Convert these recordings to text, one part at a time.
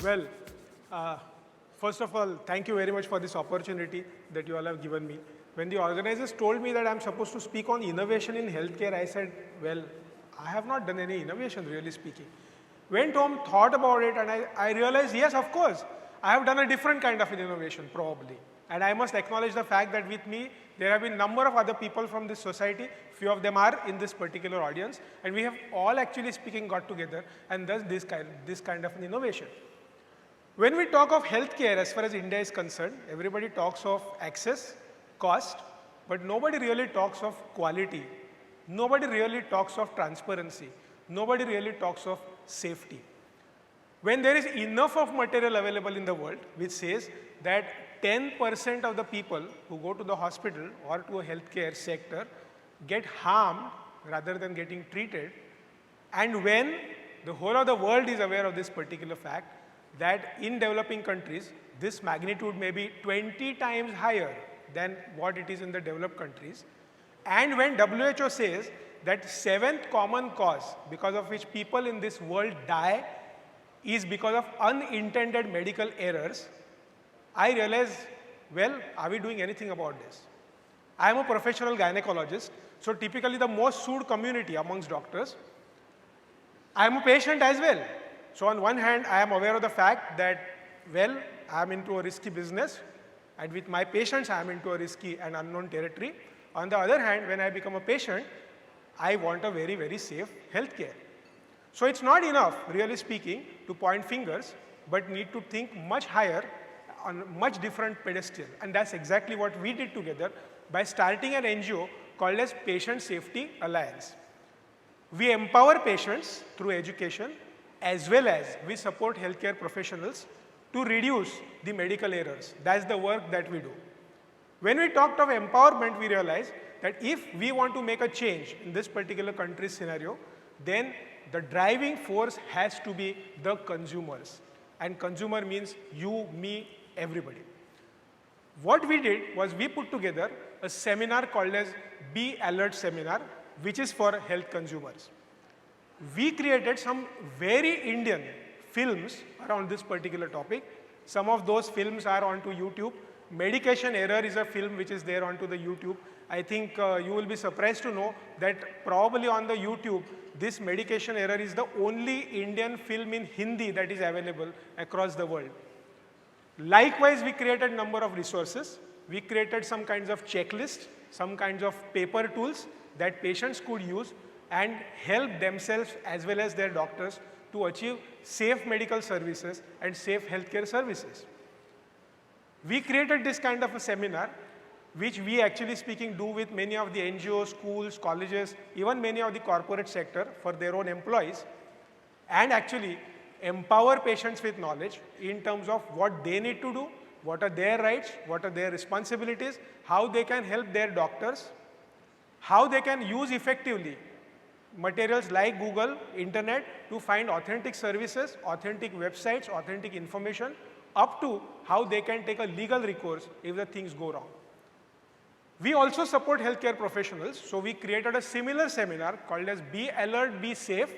Well, uh, first of all, thank you very much for this opportunity that you all have given me. When the organizers told me that I'm supposed to speak on innovation in healthcare, I said, well, I have not done any innovation, really speaking. Went home, thought about it, and I realized, yes, of course, I have done a different kind of an innovation, probably. And I must acknowledge the fact that with me, there have been a number of other people from this society, few of them are in this particular audience, and we have all actually speaking got together and does this kind of an innovation. When we talk of healthcare, as far as India is concerned, everybody talks of access, cost, but nobody really talks of quality. Nobody really talks of transparency. Nobody really talks of safety. When there is enough of material available in the world, which says that 10% of the people who go to the hospital or to a healthcare sector get harmed rather than getting treated, and when the whole of the world is aware of this particular fact, that in developing countries, this magnitude may be 20 times higher than what it is in the developed countries. And when WHO says that 7th common cause because of which people in this world die is because of unintended medical errors, I realize, well, are we doing anything about this? I am a professional gynecologist, so typically the most sued community amongst doctors. I am a patient as well. So on one hand, I am aware of the fact that, well, I am into a risky business, and with my patients, I am into a risky and unknown territory. On the other hand, when I become a patient, I want a very, very safe healthcare. So it's not enough, really speaking, to point fingers, but need to think much higher on a much different pedestal. And that's exactly what we did together by starting an NGO called as Patient Safety Alliance. We empower patients through education, as well as we support healthcare professionals to reduce the medical errors. That's the work that we do. When we talked of empowerment, we realized that if we want to make a change in this particular country's scenario, then the driving force has to be the consumers. And consumer means you, me, everybody. What we did was we put together a seminar called as Be Alert Seminar, which is for health consumers. We created some very Indian films around this particular topic. Some of those films are onto YouTube. Medication Error is a film which is there onto the YouTube. I think you will be surprised to know that probably on the YouTube, this Medication Error is the only Indian film in Hindi that is available across the world. Likewise, we created a number of resources. We created some kinds of checklists, some kinds of paper tools that patients could use and help themselves as well as their doctors to achieve safe medical services and safe healthcare services. We created this kind of a seminar, which we actually speaking do with many of the NGOs, schools, colleges, even many of the corporate sector for their own employees, and actually empower patients with knowledge in terms of what they need to do, what are their rights, what are their responsibilities, how they can help their doctors, how they can use effectively materials like Google, internet to find authentic services, authentic websites, authentic information, up to how they can take a legal recourse if the things go wrong. We also support healthcare professionals, so we created a similar seminar called as Be Alert, Be Safe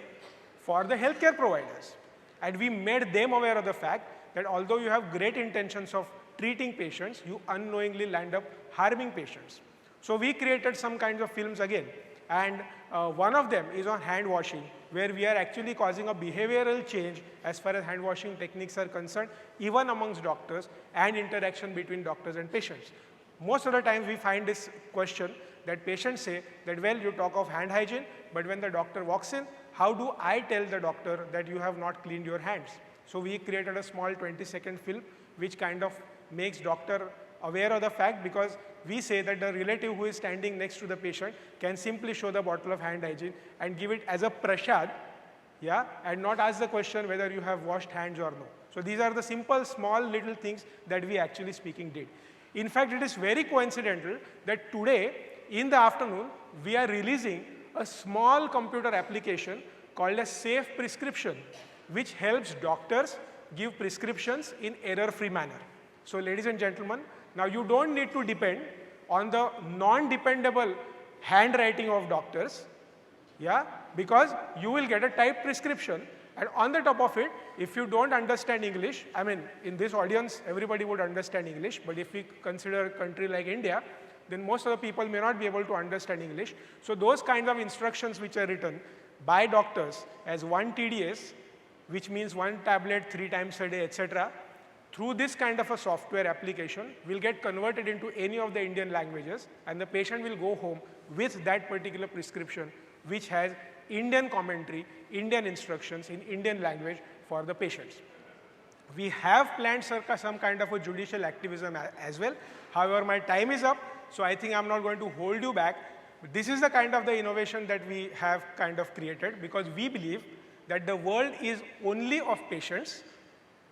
for the healthcare providers. And we made them aware of the fact that although you have great intentions of treating patients, you unknowingly land up harming patients. So we created some kinds of films again. And one of them is on hand washing, where we are actually causing a behavioral change as far as hand washing techniques are concerned, even amongst doctors and interaction between doctors and patients. Most of the time we find this question that patients say that, well, you talk of hand hygiene, but when the doctor walks in, how do I tell the doctor that you have not cleaned your hands? So we created a small 20-second film which kind of makes doctor aware of the fact, because we say that the relative who is standing next to the patient can simply show the bottle of hand hygiene and give it as a prasad, yeah, and not ask the question whether you have washed hands or no. So these are the simple, small, little things that we actually speaking did. In fact, it is very coincidental that today, in the afternoon, we are releasing a small computer application called a Safe Prescription, which helps doctors give prescriptions in error-free manner. So ladies and gentlemen, now you don't need to depend on the non-dependable handwriting of doctors. Yeah? because you will get a typed prescription, and on the top of it, if you don't understand English, I mean, in this audience, everybody would understand English, but if we consider a country like India, then most of the people may not be able to understand English. So those kinds of instructions which are written by doctors as 1 TDS, which means 1 tablet 3 times a day, etc., through this kind of a software application will get converted into any of the Indian languages, and the patient will go home with that particular prescription which has Indian commentary, Indian instructions in Indian language for the patients. We have planned some kind of a judicial activism as well. However, my time is up, so I think I'm not going to hold you back. This is the kind of the innovation that we have kind of created, because we believe that the world is only of patients.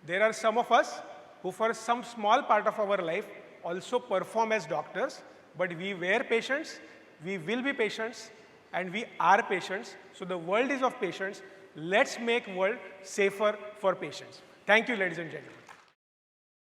There are some of us who for some small part of our life also perform as doctors, but we were patients, we will be patients, and we are patients. So the world is of patients. Let's make world safer for patients. Thank you, ladies and gentlemen.